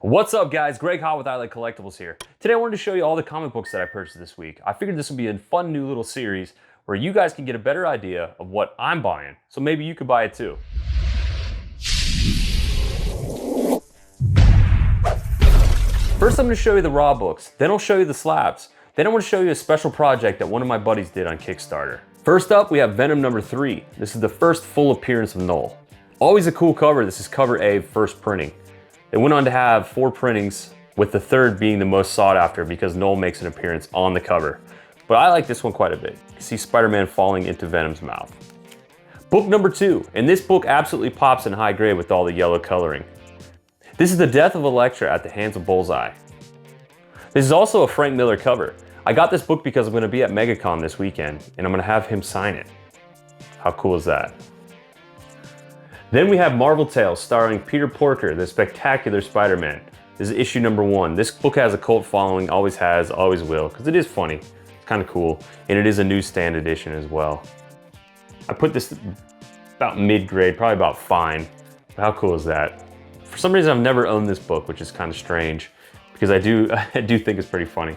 What's up guys, Greg Hott with I Like Collectibles here. Today I wanted to show you all the comic books that I purchased this week. I figured this would be a fun new little series where you guys can get a better idea of what I'm buying, so maybe you could buy it too. First I'm going to show you the raw books, then I'll show you the slabs, then I'm going to show you a special project that one of my buddies did on Kickstarter. First up we have VENOM number 3. This is the first full appearance of Null. Always a cool cover, this is cover A, first printing. They went on to have 4 printings, with the third being the most sought after because Null makes an appearance on the cover. But I like this one quite a bit. You can see Spider-Man falling into Venom's mouth. Book number 2, and this book absolutely pops in high grade with all the yellow coloring. This is the death of Elektra at the hands of Bullseye. This is also a Frank Miller cover. I got this book because I'm going to be at MegaCon this weekend, and I'm going to have him sign it. How cool is that? Then we have Marvel Tales starring Peter Porker, the spectacular Spider-Man. This is issue number 1. This book has a cult following, always has, always will, because it is funny. It's kind of cool, and it is a newsstand edition as well. I put this about mid-grade, probably about fine. How cool is that? For some reason, I've never owned this book, which is kind of strange, because I do think it's pretty funny.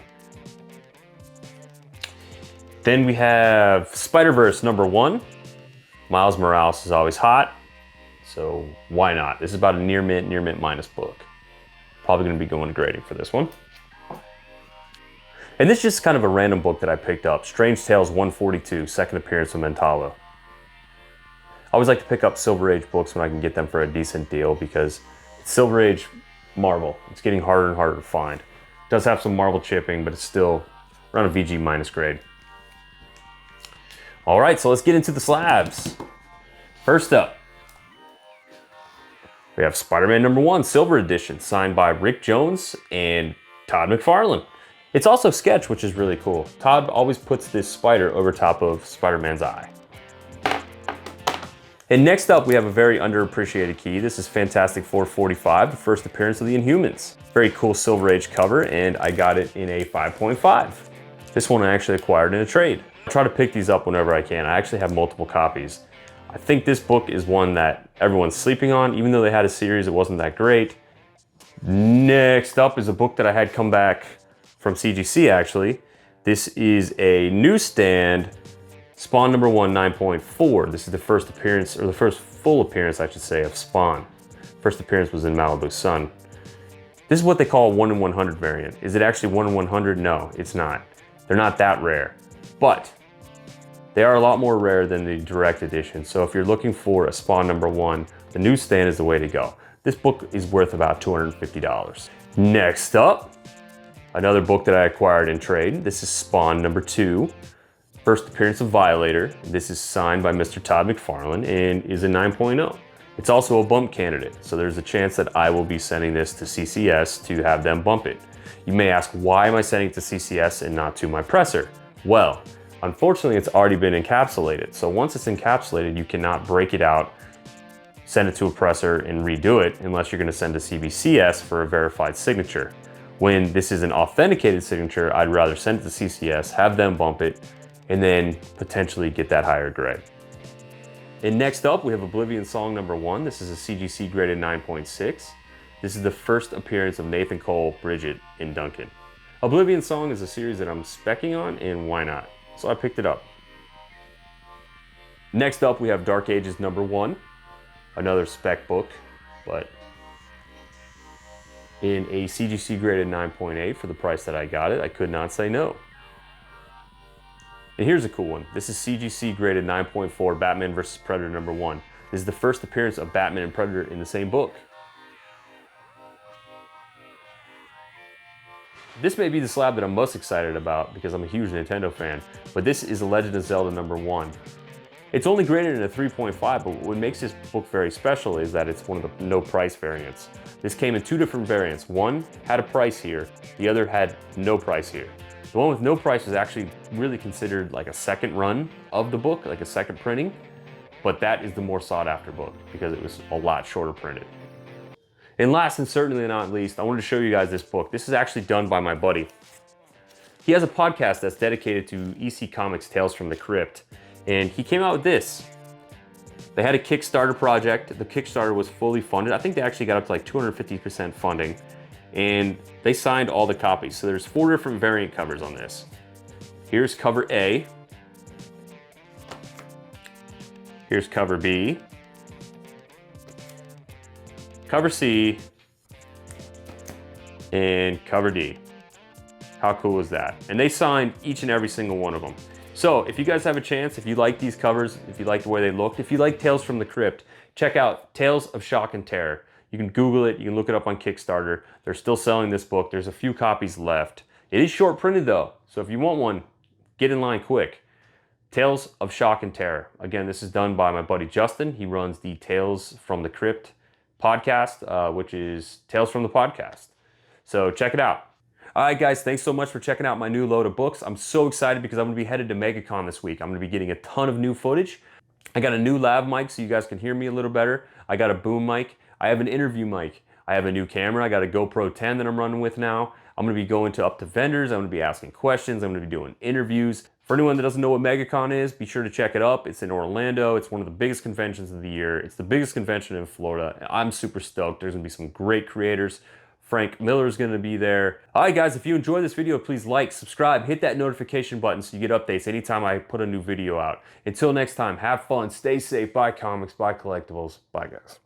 Then we have Spider-Verse number 1. Miles Morales is always hot. So why not? This is about a near mint minus book. Probably gonna be going to grading for this one. And this is just kind of a random book that I picked up. Strange Tales 142, second appearance of Mentalo. I always like to pick up Silver Age books when I can get them for a decent deal because it's Silver Age Marvel. It's getting harder and harder to find. It does have some Marvel chipping, but it's still around a VG minus grade. All right, so let's get into the slabs. First up, we have Spider-Man number 1, Silver Edition, signed by Rick Jones and Todd McFarlane. It's also sketch, which is really cool. Todd always puts this spider over top of Spider-Man's eye. And next up, we have a very underappreciated key. This is Fantastic Four 45, the first appearance of the Inhumans. Very cool Silver Age cover, and I got it in a 5.5. This one I actually acquired in a trade. I try to pick these up whenever I can. I actually have multiple copies. I think this book is one that everyone's sleeping on. Even though they had a series, it wasn't that great. Next up is a book that I had come back from CGC actually. This is a newsstand, Spawn number 1, 9.4. This is the first appearance, or the first full appearance, I should say, of Spawn. First appearance was in Malibu Sun. This is what they call a 1 in 100 variant. Is it actually 1 in 100? No, it's not. They're not that rare, but they are a lot more rare than the direct edition. So if you're looking for a Spawn number 1, the newsstand is the way to go. This book is worth about $250. Next up, another book that I acquired in trade. This is Spawn number 2, first appearance of Violator. This is signed by Mr. Todd McFarlane and is a 9.0. It's also a bump candidate, so there's a chance that I will be sending this to CCS to have them bump it. You may ask, why am I sending it to CCS and not to my presser? Well, unfortunately, it's already been encapsulated. So once it's encapsulated, you cannot break it out, send it to a presser and redo it unless you're gonna send to CBCS for a verified signature. When this is an authenticated signature, I'd rather send it to CCS, have them bump it, and then potentially get that higher grade. And next up, we have Oblivion Song number 1. This is a CGC graded 9.6. This is the first appearance of Nathan Cole, Bridget, and Duncan. Oblivion Song is a series that I'm specking on, and why not? So I picked it up. Next up, we have Dark Ages number 1, another spec book, but in a CGC graded 9.8 for the price that I got it, I could not say no. And here's a cool one. This is CGC graded 9.4, Batman vs. Predator number 1. This is the first appearance of Batman and Predator in the same book. This may be the slab that I'm most excited about because I'm a huge Nintendo fan, but this is The Legend of Zelda number 1. It's only graded in a 3.5, but what makes this book very special is that it's one of the no price variants. This came in 2 different variants. One had a price here, the other had no price here. The one with no price is actually really considered like a second run of the book, like a second printing, but that is the more sought after book because it was a lot shorter printed. And last and certainly not least, I wanted to show you guys this book. This is actually done by my buddy. He has a podcast that's dedicated to EC Comics Tales from the Crypt, and he came out with this. They had a Kickstarter project. The Kickstarter was fully funded. I think they actually got up to like 250% funding. and they signed all the copies. So there's 4 different variant covers on this. Here's cover A. Here's cover B. Cover C. And cover D. How cool is that? And they signed each and every single one of them. So if you guys have a chance, if you like these covers, if you like the way they looked, if you like Tales from the Crypt, check out Tales of Shock and Terror. You can Google it, you can look it up on Kickstarter. They're still selling this book. There's a few copies left. It is short printed though, so if you want one, get in line quick. Tales of Shock and Terror. Again, this is done by my buddy Justin. He runs the Tales from the Crypt podcast, which is Tales from the Podcast. So check it out. All right, guys, thanks so much for checking out my new load of books. I'm so excited because I'm gonna be headed to MegaCon this week. I'm gonna be getting a ton of new footage. I got a new lav mic so you guys can hear me a little better. I got a boom mic. I have an interview mic. I have a new camera. I got a GoPro 10 that I'm running with now. I'm gonna be going up to vendors. I'm gonna be asking questions. I'm gonna be doing interviews. For anyone that doesn't know what MegaCon is, be sure to check it up. It's in Orlando. It's one of the biggest conventions of the year. It's the biggest convention in Florida. I'm super stoked. There's gonna be some great creators. Frank Miller's gonna be there. All right, guys, if you enjoyed this video, please like, subscribe, hit that notification button so you get updates anytime I put a new video out. Until next time, have fun, stay safe, buy comics, buy collectibles. Bye, guys.